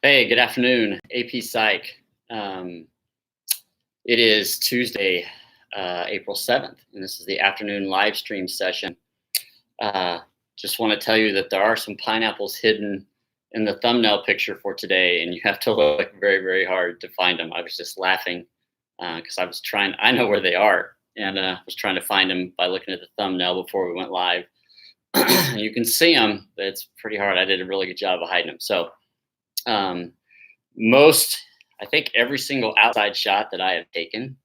Hey, good afternoon, AP Psych. Um, it is Tuesday, April 7th, and this is the afternoon live stream session. Uh, just want to tell you that there are some pineapples hidden in the thumbnail picture for today, and you have to look very, very hard to find them. I was just laughing because I know where they are, and was trying to find them by looking at the thumbnail before we went live. You can see them, but it's pretty hard. I did a really good job of hiding them. So, um, I think every single outside shot that I have taken,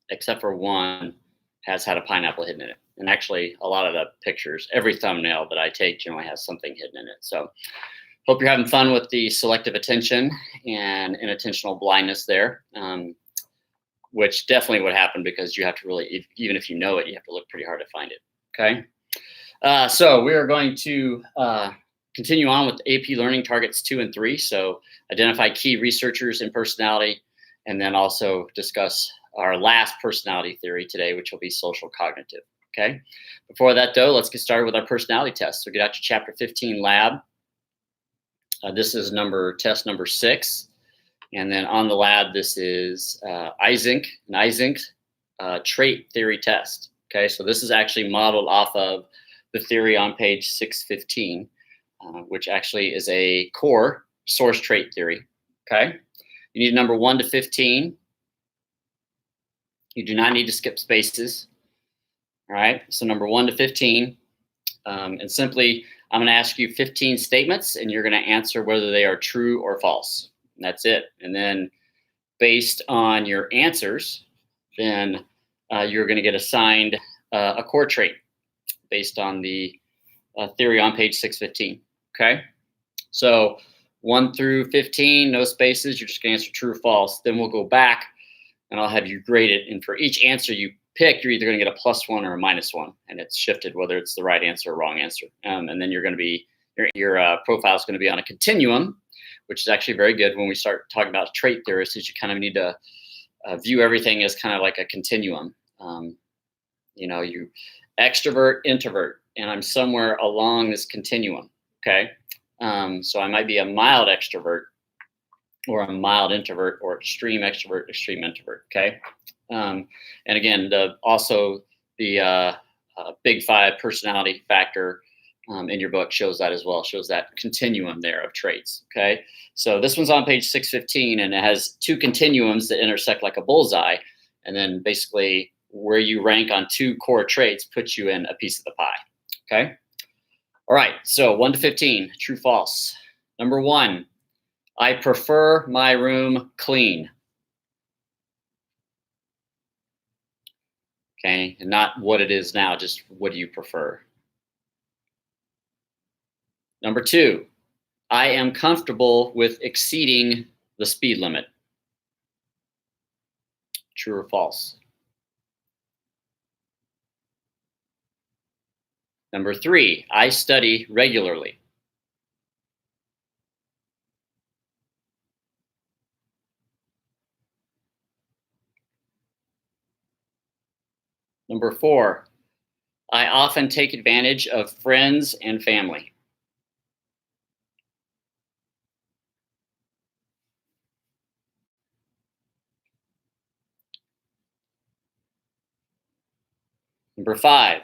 except for one, has had a pineapple hidden in it. And actually, a lot of the pictures, every thumbnail that I take generally has something hidden in it. So, hope you're having fun with the selective attention and inattentional blindness there, which definitely would happen because you have to really, even if you know it, you have to look pretty hard to find it. Okay. So, we are going to continue on with AP Learning Targets 2 and 3. So identify key researchers in personality, and then also discuss our last personality theory today, which will be social cognitive. Okay. Before that, though, let's get started with our personality test. So get out to Chapter 15 lab. This is test number 6. And then on the lab, this is Eysenck trait theory test. Okay. So this is actually modeled off of the theory on page 615. Which actually is a core source trait theory. Okay. You need number 1 to 15. You do not need to skip spaces. All right. So number 1 to 15. And simply, I'm going to ask you 15 statements, and you're going to answer whether they are true or false. And that's it. And then based on your answers, then you're going to get assigned a core trait based on the theory on page 615. Okay, so 1 through 15, no spaces. You're just going to answer true or false. Then we'll go back, and I'll have you grade it. And for each answer you pick, you're either going to get a +1 or a -1, and it's shifted whether it's the right answer or wrong answer. And then you're going to be your profile is going to be on a continuum, which is actually very good when we start talking about trait theorists. Is you kind of need to view everything as kind of like a continuum. You extrovert, introvert, and I'm somewhere along this continuum. Okay. So I might be a mild extrovert or a mild introvert or extreme extrovert, extreme introvert. Okay. And again, the Big 5 personality factor in your book shows that as well, shows that continuum there of traits. Okay. So this one's on page 615, and it has 2 continuums that intersect like a bullseye. And then basically where you rank on 2 core traits puts you in a piece of the pie. Okay. All right, so 1 to 15, true, false. Number 1, I prefer my room clean. Okay, and not what it is now, just what do you prefer? Number 2, I am comfortable with exceeding the speed limit. True or false? Number 3, I study regularly. Number 4, I often take advantage of friends and family. Number 5,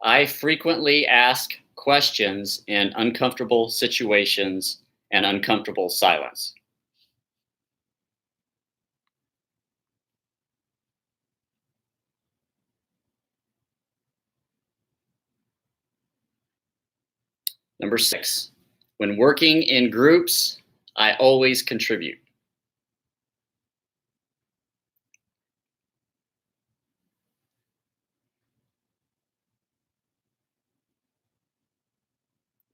I frequently ask questions in uncomfortable situations and uncomfortable silence. Number 6, when working in groups, I always contribute.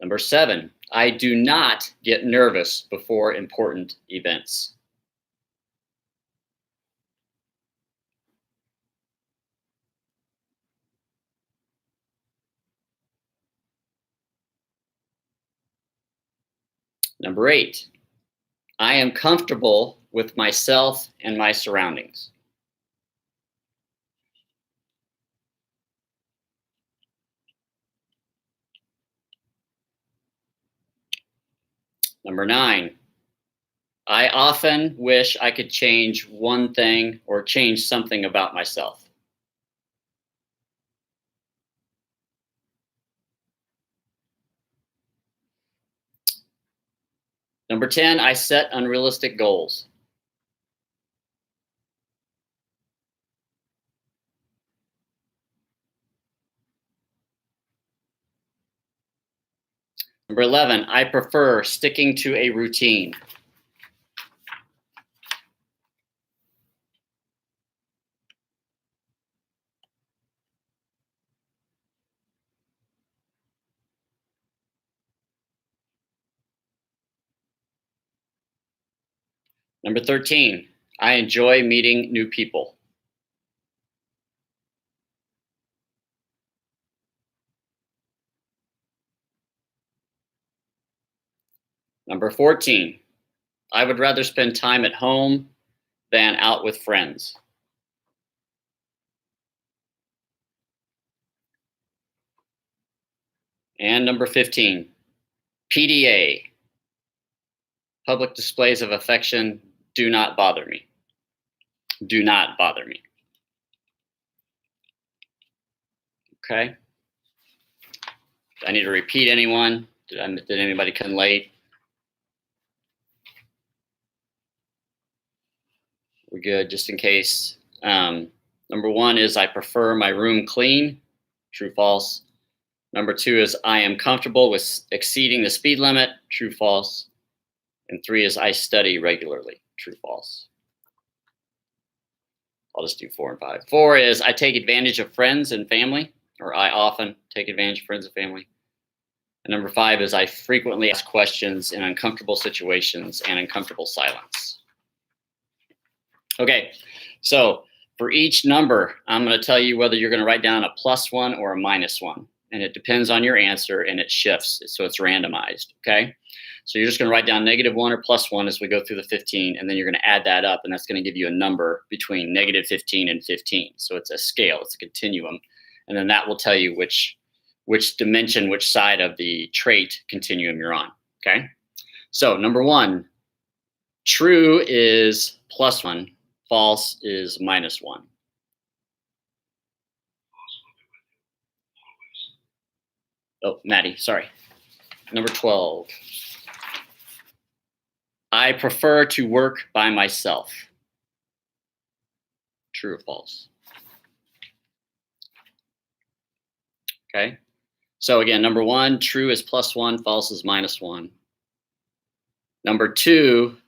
Number 7, I do not get nervous before important events. Number 8, I am comfortable with myself and my surroundings. Number 9, I often wish I could change one thing or change something about myself. Number 10, I set unrealistic goals. Number 11, I prefer sticking to a routine. Number 13, I enjoy meeting new people. Number 14, I would rather spend time at home than out with friends. And number 15, PDA, public displays of affection do not bother me. Do not bother me. Okay. Do I need to repeat anyone? Did anybody come late? We're good, just in case. Number 1 is I prefer my room clean. True, false. Number 2 is I am comfortable with exceeding the speed limit. True, false. And 3 is I study regularly. True, false. I'll just do 4 and 5. 4 is I take advantage of friends and family, or I often take advantage of friends and family. And number 5 is I frequently ask questions in uncomfortable situations and uncomfortable silence. Okay, so for each number, I'm going to tell you whether you're going to write down a +1 or a -1. And it depends on your answer, and it shifts, so it's randomized, okay? So you're just going to write down -1 or +1 as we go through the 15, and then you're going to add that up, and that's going to give you a number between -15 and 15. So it's a scale, it's a continuum, and then that will tell you which dimension, which side of the trait continuum you're on, okay? So number 1, true is +1, false is -1. Oh, Maddie, sorry. Number 12. I prefer to work by myself. True or false? Okay. So again, number 1, true is +1, false is -1. Number 2,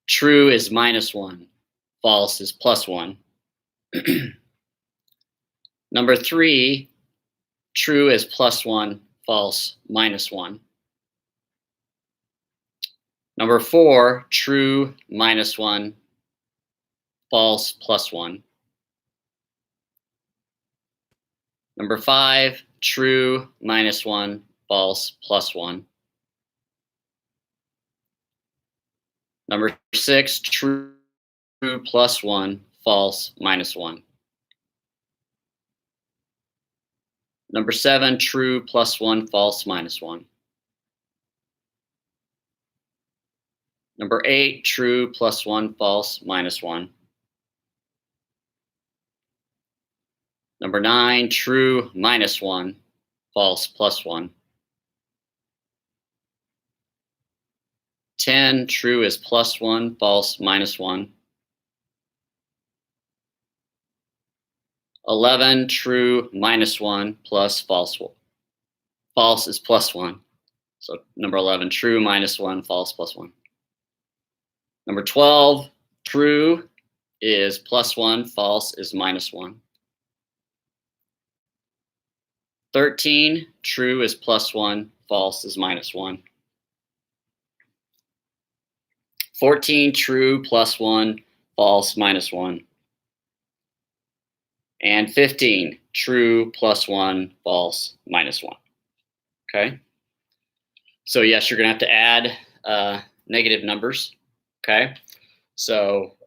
true is -1, false is +1. Number 3, true is +1, false -1. Number 4, true -1, false +1. Number 5, true -1, false +1. Number 6, true +1, false -1. Number 7, true +1, false -1. Number 8, true +1, false -1. Number 9, true -1, false +1. 10, true is +1, false -1. 11, true -1 plus false. False is +1. So number 11, true -1, false +1. Number 12, true is +1, false is -1. 13, true is +1, false is -1. 14, true +1, false -1. And 15, true +1, false -1. Okay. So yes, you're going to have to add negative numbers. Okay. So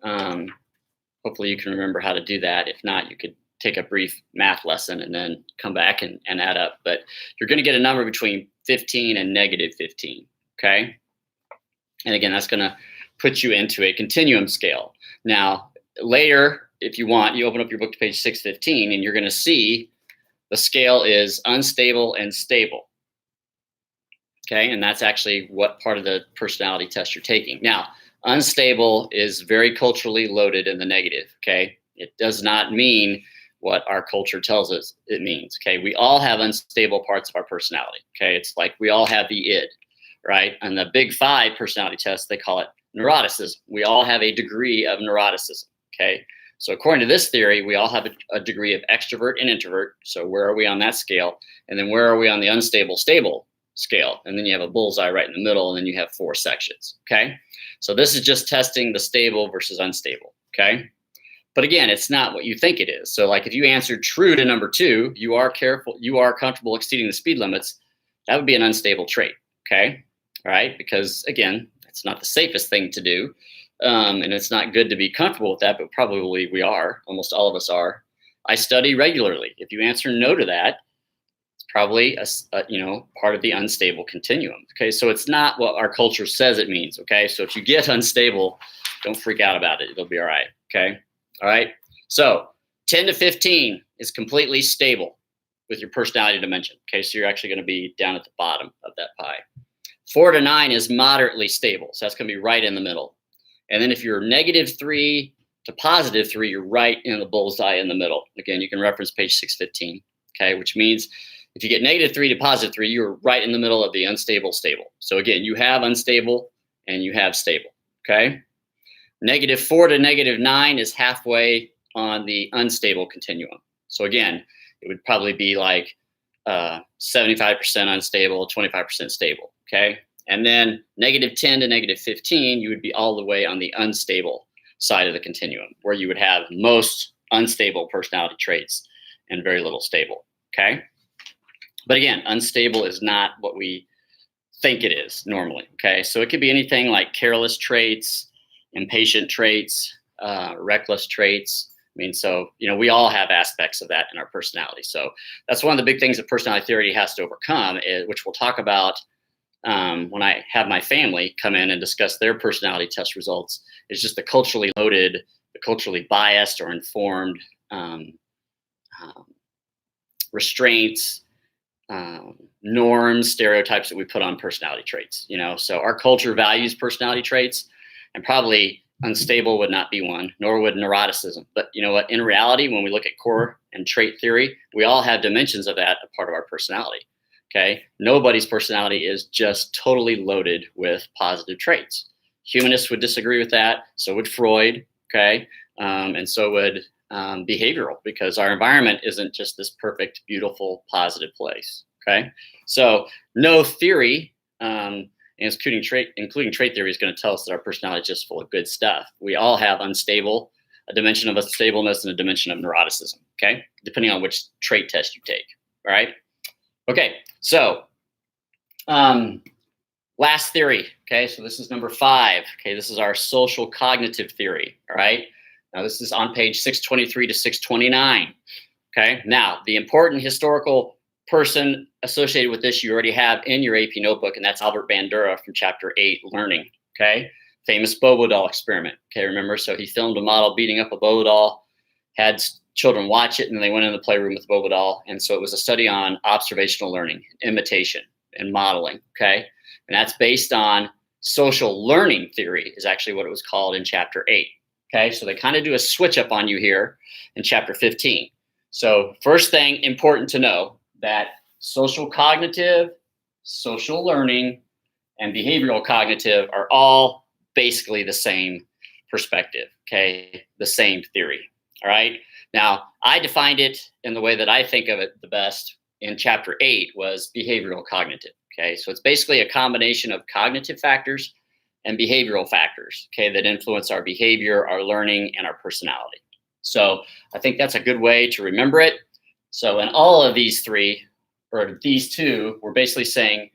hopefully you can remember how to do that. If not, you could take a brief math lesson and then come back and add up. But you're going to get a number between 15 and -15. Okay. And again, that's going to put you into a continuum scale. Now, later, if you want, you open up your book to page 615, and you're going to see the scale is unstable and stable. Okay, and that's actually what part of the personality test you're taking. Now, unstable is very culturally loaded in the negative. Okay, it does not mean what our culture tells us it means. Okay, we all have unstable parts of our personality. Okay, it's like we all have the id, right? And the big 5 personality test, they call it neuroticism. We all have a degree of neuroticism. Okay, so according to this theory, we all have a degree of extrovert and introvert. So where are we on that scale? And then where are we on the unstable, stable scale? And then you have a bullseye right in the middle, and then you have 4 sections. Okay, so this is just testing the stable versus unstable. Okay, but again, it's not what you think it is. So like if you answered true to number 2, you are comfortable exceeding the speed limits, that would be an unstable trait. Okay, all right, because again, it's not the safest thing to do. And it's not good to be comfortable with that, but probably we are. Almost all of us are. I study regularly. If you answer no to that, it's probably a part of the unstable continuum. Okay, so it's not what our culture says it means. Okay, so if you get unstable, don't freak out about it. It'll be all right. Okay, all right. So 10 to 15 is completely stable with your personality dimension. Okay, so you're actually going to be down at the bottom of that pie. 4 to 9 is moderately stable, so that's going to be right in the middle. And then if you're -3 to +3, you're right in the bullseye in the middle. Again, you can reference page 615, okay, which means if you get -3 to +3, you're right in the middle of the unstable, stable. So again, you have unstable and you have stable, okay? -4 to -9 is halfway on the unstable continuum. So again, it would probably be like 75% unstable, 25% stable, okay? And then -10 to -15, you would be all the way on the unstable side of the continuum, where you would have most unstable personality traits and very little stable, okay? But again, unstable is not what we think it is normally, okay? So it could be anything like careless traits, impatient traits, reckless traits. I mean, so, we all have aspects of that in our personality. So that's one of the big things that personality theory has to overcome, which we'll talk about when I have my family come in and discuss their personality test results, is just the culturally loaded, the culturally biased or informed restraints, norms, stereotypes that we put on personality traits. So our culture values personality traits, and probably unstable would not be one, nor would neuroticism. But you know what? In reality, when we look at core and trait theory, we all have dimensions of that a part of our personality. Okay, nobody's personality is just totally loaded with positive traits. Humanists would disagree with that. So would Freud. Okay, and so would behavioral, because our environment isn't just this perfect, beautiful, positive place. Okay, so no theory, including trait theory, is going to tell us that our personality is just full of good stuff. We all have unstable, a dimension of unstableness and a dimension of neuroticism. Okay, depending on which trait test you take. All right. Okay, so last theory, okay, so this is number 5. Okay, this is our social cognitive theory, all right? Now, this is on page 623 to 629, okay? Now, the important historical person associated with this you already have in your AP notebook, and that's Albert Bandura from chapter 8, Learning, okay? Famous Bobo doll experiment, okay, remember? So he filmed a model beating up a Bobo doll, had children watch it, and then they went in the playroom with the Bobo doll. And so it was a study on observational learning, imitation, and modeling, okay? And that's based on social learning theory, is actually what it was called in chapter 8, okay? So they kind of do a switch up on you here in chapter 15. So first thing important to know, that social cognitive, social learning, and behavioral cognitive are all basically the same perspective, okay? The same theory, all right? Now, I defined it in the way that I think of it the best in chapter 8 was behavioral cognitive, okay? So it's basically a combination of cognitive factors and behavioral factors, okay, that influence our behavior, our learning, and our personality. So I think that's a good way to remember it. So in all of these 3, or these 2, we're basically saying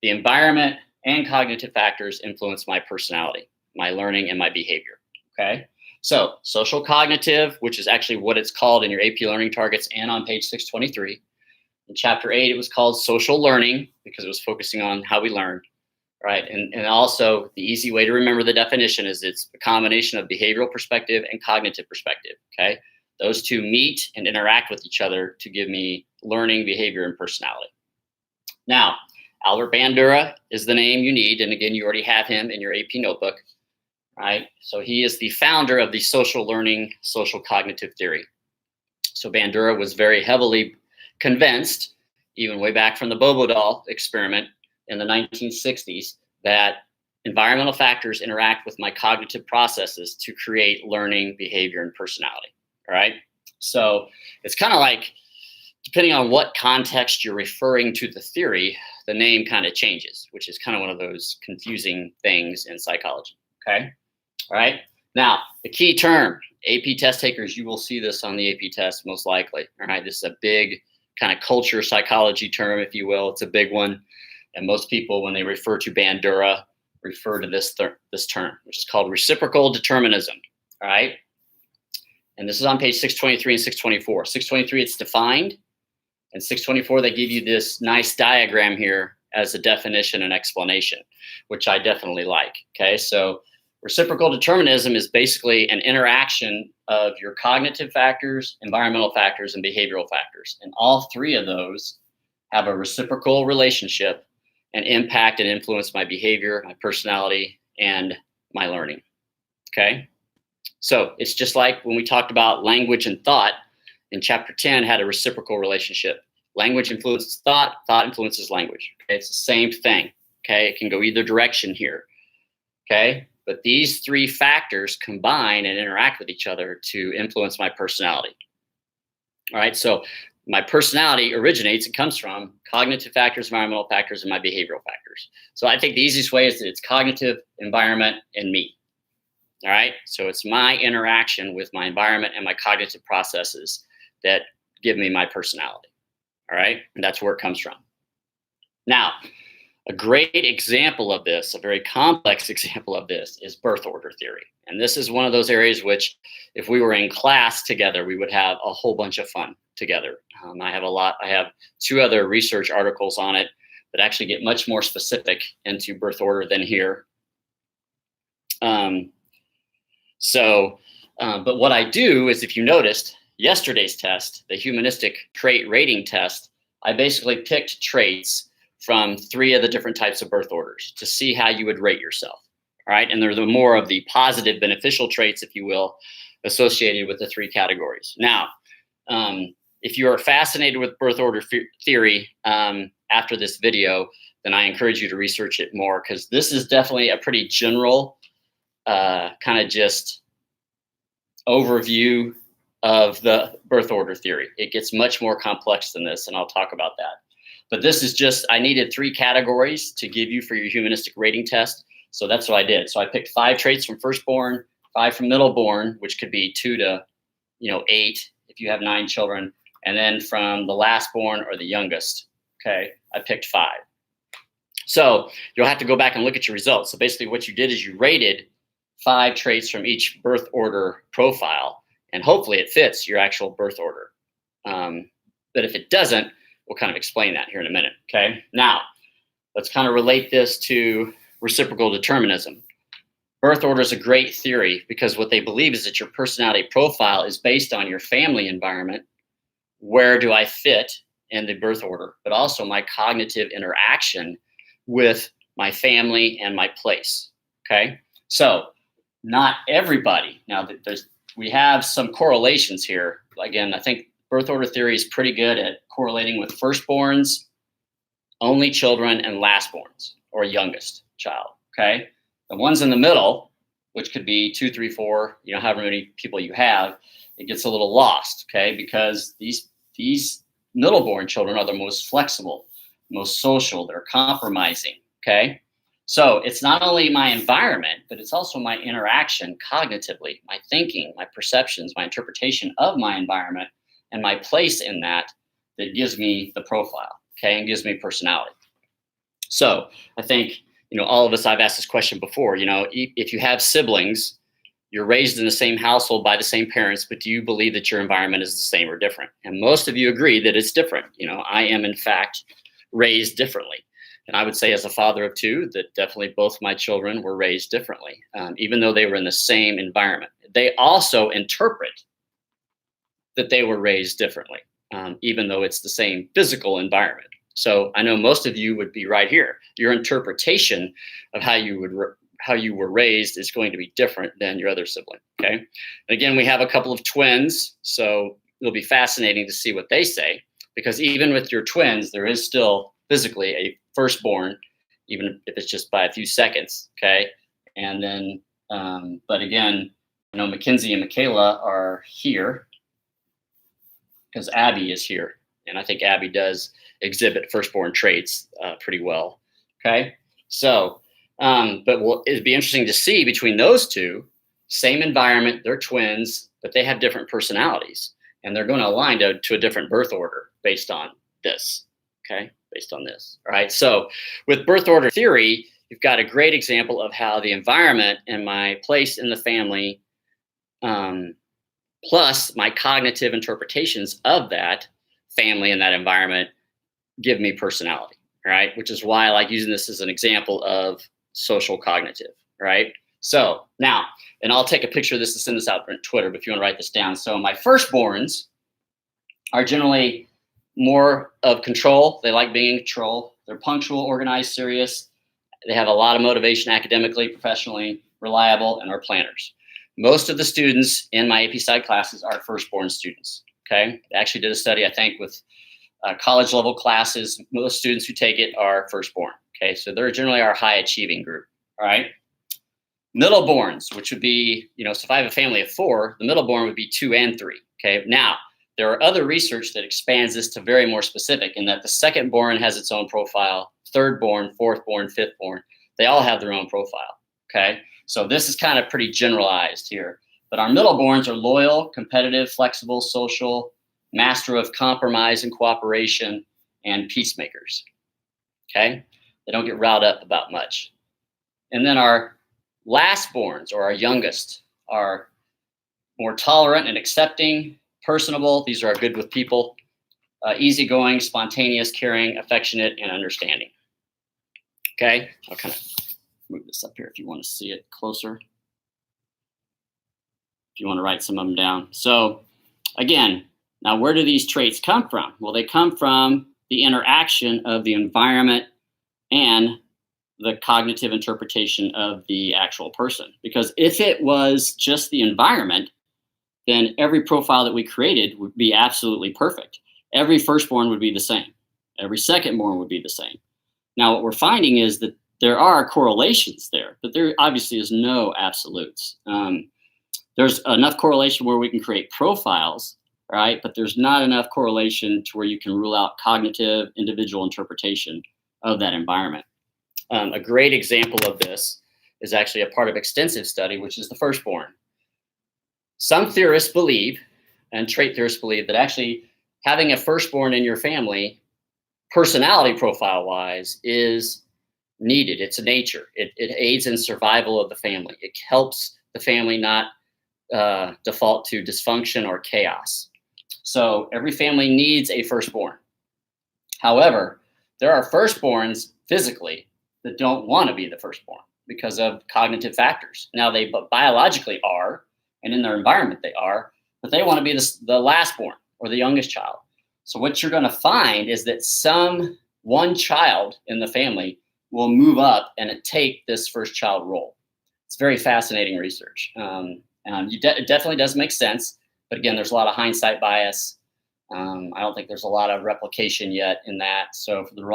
the environment and cognitive factors influence my personality, my learning, and my behavior, okay? So social cognitive, which is actually what it's called in your AP learning targets and on page 623. In chapter 8, it was called social learning because it was focusing on how we learn. right? And also the easy way to remember the definition is it's a combination of behavioral perspective and cognitive perspective, okay? Those two meet and interact with each other to give me learning, behavior, and personality. Now, Albert Bandura is the name you need. And again, you already have him in your AP notebook, right? So he is the founder of the social learning, social cognitive theory. So Bandura was very heavily convinced, even way back from the Bobo doll experiment in the 1960s, that environmental factors interact with my cognitive processes to create learning, behavior, and personality. All right. So it's kind of like, depending on what context you're referring to the theory, the name kind of changes, which is kind of one of those confusing things in psychology. Okay. All right. Now, the key term, AP test takers, you will see this on the AP test most likely. All right. This is a big kind of culture psychology term, if you will. It's a big one. And most people, when they refer to Bandura, refer to this term, which is called reciprocal determinism. All right. And this is on page 623 and 624. 623, it's defined. And 624, they give you this nice diagram here as a definition and explanation, which I definitely like. Okay, so reciprocal determinism is basically an interaction of your cognitive factors, environmental factors, and behavioral factors. And all three of those have a reciprocal relationship and impact and influence my behavior, my personality, and my learning. Okay? So it's just like when we talked about language and thought in chapter 10 had a reciprocal relationship. Language influences thought, thought influences language. Okay, it's the same thing. Okay, it can go either direction here. Okay, but these three factors combine and interact with each other to influence my personality. All right, so my personality originates and comes from cognitive factors, environmental factors, and my behavioral factors. So I think the easiest way is that it's cognitive, environment, and me. All right, so it's my interaction with my environment and my cognitive processes that give me my personality. All right, and that's where it comes from. Now, a great example of this, a very complex example of this, is birth order theory. And this is one of those areas which, if we were in class together, we would have a whole bunch of fun together. I have 2 other research articles on it that actually get much more specific into birth order than here. But what I do is, if you noticed, yesterday's test, the humanistic trait rating test, I basically picked traits from 3 of the different types of birth orders to see how you would rate yourself. All right. And they're the more of the positive beneficial traits, if you will, associated with the 3 categories. Now, if you are fascinated with birth order theory after this video, then I encourage you to research it more, because this is definitely a pretty general kind of just overview of the birth order theory. It gets much more complex than this, and I'll talk about that. But this is just, I needed 3 categories to give you for your humanistic rating test. So that's what I did. So I picked 5 traits from firstborn, 5 from middleborn, which could be 2 to 8 if you have 9 children, and then from the lastborn or the youngest. Okay, I picked 5. So you'll have to go back and look at your results. So basically what you did is you rated 5 traits from each birth order profile, and hopefully it fits your actual birth order. But if it doesn't, we'll kind of explain that here in a minute. Okay, now let's kind of relate this to reciprocal determinism. Birth order is a great theory because what they believe is that your personality profile is based on your family environment. Where do I fit in the birth order? But also my cognitive interaction with my family and my place. Okay, so not everybody. Now, we have some correlations here. Again, I think birth order theory is pretty good at correlating with firstborns, only children, and lastborns, or youngest child. Okay, the ones in the middle, which could be 2, 3, 4, however many people you have, it gets a little lost. Okay, because these middleborn children are the most flexible, most social. They're compromising. Okay, so it's not only my environment, but it's also my interaction cognitively, my thinking, my perceptions, my interpretation of my environment, and my place in that gives me the profile. Okay, and gives me personality. So I think all of us, I've asked this question before, if you have siblings, you're raised in the same household by the same parents, but do you believe that your environment is the same or different? And most of you agree that it's different. I am, in fact, raised differently. And I would say, as a father of two, that definitely both my children were raised differently, even though they were in the same environment. They also interpret that they were raised differently, even though it's the same physical environment. So I know most of you would be right here. Your interpretation of how you were raised is going to be different than your other sibling. Okay. And again, we have a couple of twins, so it'll be fascinating to see what they say, because even with your twins, there is still physically a firstborn, even if it's just by a few seconds. Okay. And then, but again, Mackenzie and Michaela are here because Abby is here. And I think Abby does exhibit firstborn traits pretty well. Okay. So, but it'd be interesting to see between those two, same environment, they're twins, but they have different personalities, and they're going to align to a different birth order based on this. Okay. Based on this. All right. So with birth order theory, you've got a great example of how the environment and my place in the family, plus my cognitive interpretations of that family and that environment, give me personality, right? Which is why I like using this as an example of social cognitive, right? So now, and I'll take a picture of this and send this out on Twitter, but if you want to write this down. So my firstborns are generally more of control. They like being in control. They're punctual, organized, serious. They have a lot of motivation academically, professionally, reliable, and are planners. Most of the students in my AP Psych classes are firstborn students. Okay. I actually did a study, I think, with college level classes. Most students who take it are firstborn. Okay. So they're generally our high achieving group. All right. Middleborns, which would be, so if I have a family of 4, the middleborn would be 2 and 3. Okay. Now, there are other research that expands this to very more specific, in that the secondborn has its own profile, thirdborn, fourthborn, fifthborn, they all have their own profile. Okay. So this is kind of pretty generalized here, but our middleborns are loyal, competitive, flexible, social, master of compromise and cooperation, and peacemakers. Okay. They don't get riled up about much. And then our lastborns, or our youngest, are more tolerant and accepting, personable. These are good with people, easygoing, spontaneous, caring, affectionate, and understanding. Okay, I'll kind of move this up here if you want to see it closer. If you want to write some of them down. So again, now where do these traits come from? Well, they come from the interaction of the environment and the cognitive interpretation of the actual person. Because if it was just the environment, then every profile that we created would be absolutely perfect. Every firstborn would be the same. Every secondborn would be the same. Now, what we're finding is that there are correlations there, but there obviously is no absolutes. There's enough correlation where we can create profiles, right? But there's not enough correlation to where you can rule out cognitive individual interpretation of that environment. A great example of this is actually a part of extensive study, which is the firstborn. Some theorists believe, and trait theorists believe, that actually having a firstborn in your family, personality profile-wise, is needed. It's a nature. It aids in survival of the family. It helps the family not default to dysfunction or chaos. So every family needs a firstborn. However, there are firstborns physically that don't want to be the firstborn because of cognitive factors. Now, they biologically are, and in their environment they are, but they want to be the lastborn or the youngest child. So what you're going to find is that one child in the family will move up and take this first child role. It's very fascinating research. It definitely does make sense, but again, there's a lot of hindsight bias. I don't think there's a lot of replication yet in that. So for the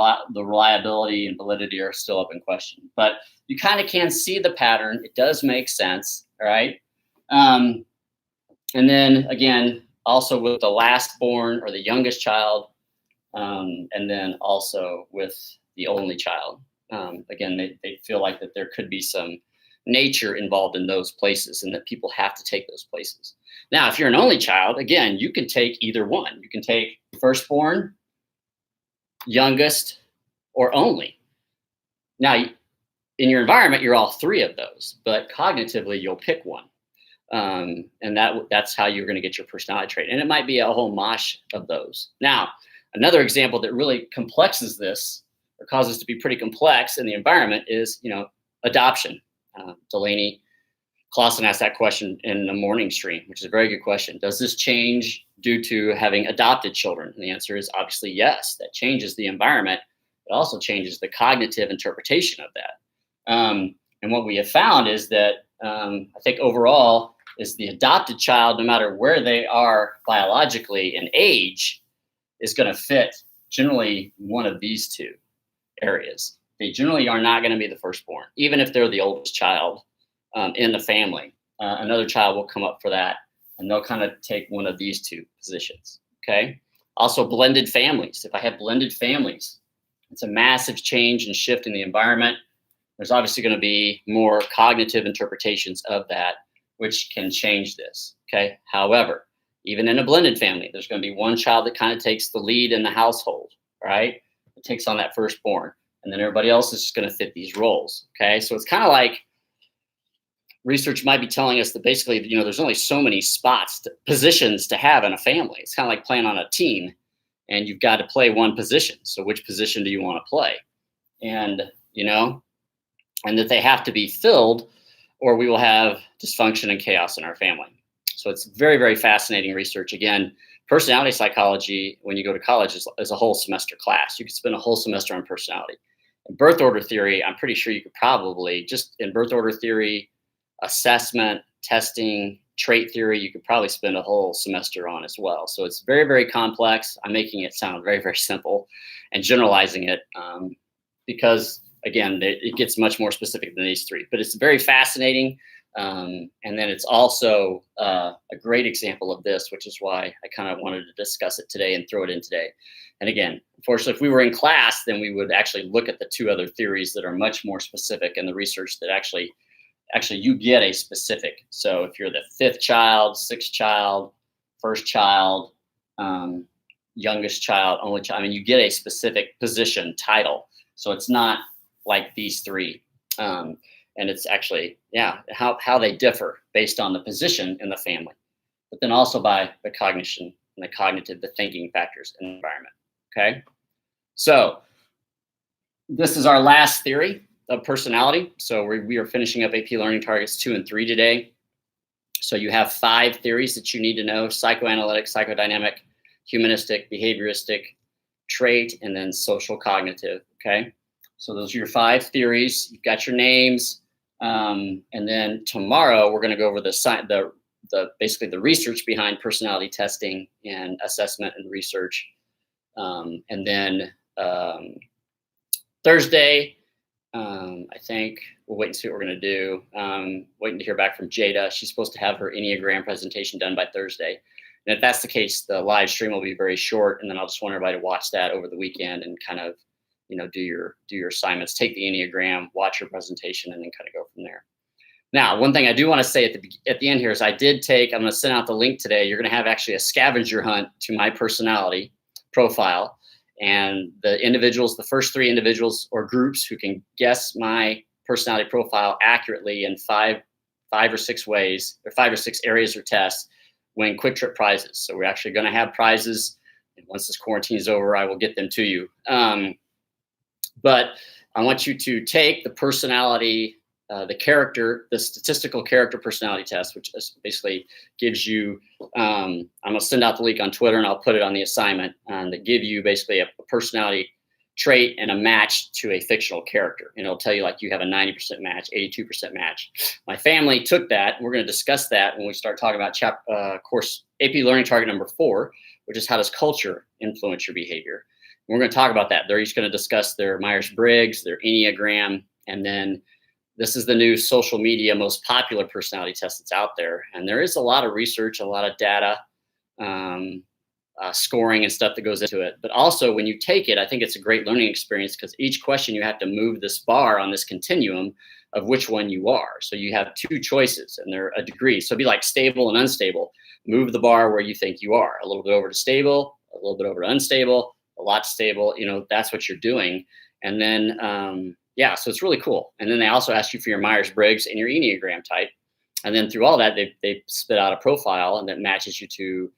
reliability and validity are still up in question. But you kind of can see the pattern. It does make sense, all right? And then again, also with the lastborn or the youngest child, and then also with the only child. Again, they feel like that there could be some nature involved in those places and that people have to take those places. Now, if you're an only child, again, you can take either one. You can take firstborn, youngest, or only. Now, in your environment, you're all 3 of those, but cognitively, you'll pick one. And that's how you're going to get your personality trait. And it might be a whole mosh of those. Now, another example that really complexes this or causes to be pretty complex in the environment is, adoption. Delaney Clausen asked that question in the morning stream, which is a very good question. Does this change due to having adopted children? And the answer is obviously yes. That changes the environment. It also changes the cognitive interpretation of that. And what we have found is that I think overall is the adopted child, no matter where they are biologically in age, is going to fit generally one of these two areas. They generally are not going to be the firstborn, even if they're the oldest child in the family. Another child will come up for that, and they'll kind of take one of these two positions, okay? Also, blended families. If I have blended families, it's a massive change and shift in the environment. There's obviously going to be more cognitive interpretations of that, which can change this, okay? However, even in a blended family, there's going to be one child that kind of takes the lead in the household, right? It takes on that firstborn, and then everybody else is just going to fit these roles, okay? So it's kind of like research might be telling us that basically, there's only so many positions to have in a family. It's kind of like playing on a team, and you've got to play one position. So which position do you want to play? And, and that they have to be filled, or we will have dysfunction and chaos in our family. So it's very, very fascinating research. Again, personality psychology, when you go to college, is a whole semester class. You could spend a whole semester on personality. In birth order theory, I'm pretty sure you could probably, just in birth order theory, assessment, testing, trait theory, you could probably spend a whole semester on as well. So it's very, very complex. I'm making it sound very, very simple and generalizing it because, again, it gets much more specific than these three. But it's very fascinating. And then it's also a great example of this, which is why I kind of wanted to discuss it today and throw it in today. And again, unfortunately, if we were in class, then we would actually look at the two other theories that are much more specific and the research that actually you get a specific. So if you're the fifth child, sixth child, first child, youngest child, only child, you get a specific position title. So it's not like these three. And it's actually, how they differ based on the position in the family, but then also by the cognition and the cognitive, the thinking factors in the environment, okay? So this is our last theory of personality. So we are finishing up AP Learning Targets 2 and 3 today. So you have 5 theories that you need to know: psychoanalytic, psychodynamic, humanistic, behavioristic, trait, and then social cognitive, okay? So those are your 5 theories. You've got your names. And then tomorrow we're going to go over basically the research behind personality testing and assessment and research. And then Thursday, I think we'll wait and see what we're going to do. Waiting to hear back from Jada. She's supposed to have her Enneagram presentation done by Thursday. And if that's the case, the live stream will be very short. And then I'll just want everybody to watch that over the weekend and kind of, do your assignments, take the Enneagram, watch your presentation, and then kind of go from there. Now, one thing I do want to say at the end here is I'm going to send out the link today. You're going to have actually a scavenger hunt to my personality profile. And the first 3 individuals or groups who can guess my personality profile accurately in 5 or 6 ways, or 5 or 6 areas or tests, win Quick Trip prizes. So we're actually going to have prizes. And once this quarantine is over, I will get them to you. But I want you to take the personality, the statistical character personality test, which basically gives you, I'm going to send out the link on Twitter and I'll put it on the assignment, that give you basically a personality trait and a match to a fictional character. And it'll tell you like you have a 90% match, 82% match. My family took that. We're going to discuss that when we start talking about course AP Learning Target number 4, which is how does culture influence your behavior. We're going to talk about that. They're each going to discuss their Myers-Briggs, their Enneagram, and then this is the new social media most popular personality test that's out there. And there is a lot of research, a lot of data, scoring and stuff that goes into it. But also when you take it, I think it's a great learning experience because each question you have to move this bar on this continuum of which one you are. So you have 2 choices and they're a degree. So it'd be like stable and unstable. Move the bar where you think you are. A little bit over to stable, a little bit over to unstable, a lot stable, that's what you're doing. And then, so it's really cool. And then they also ask you for your Myers-Briggs and your Enneagram type. And then through all that, they spit out a profile and that matches you to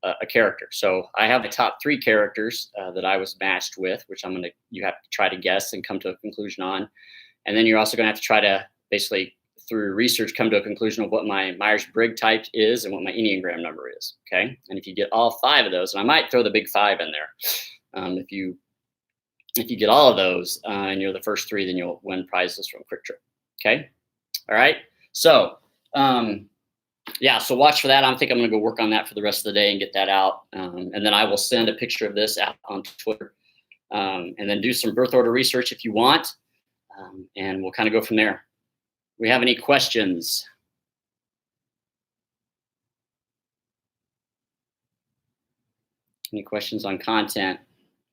a character. So I have the top 3 characters that I was matched with, which you have to try to guess and come to a conclusion on. And then you're also going to have to try to basically, through research, come to a conclusion of what my Myers-Briggs type is and what my Enneagram number is. Okay. And if you get all 5 of those, and I might throw the big 5 in there. If you get all of those and you're the first 3, then you'll win prizes from Quick Trip. Okay. All right. So, yeah, so watch for that. I think I'm going to go work on that for the rest of the day and get that out. And then I will send a picture of this out on Twitter, and then do some birth order research if you want. And we'll kind of go from there. We have any questions? Any questions on content?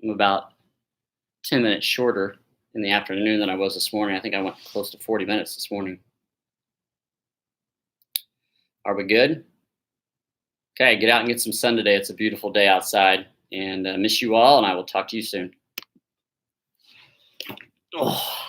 I'm about 10 minutes shorter in the afternoon than I was this morning. I think I went close to 40 minutes this morning. Are we good? Okay, get out and get some sun today. It's a beautiful day outside, and miss you all, and I will talk to you soon. Oh.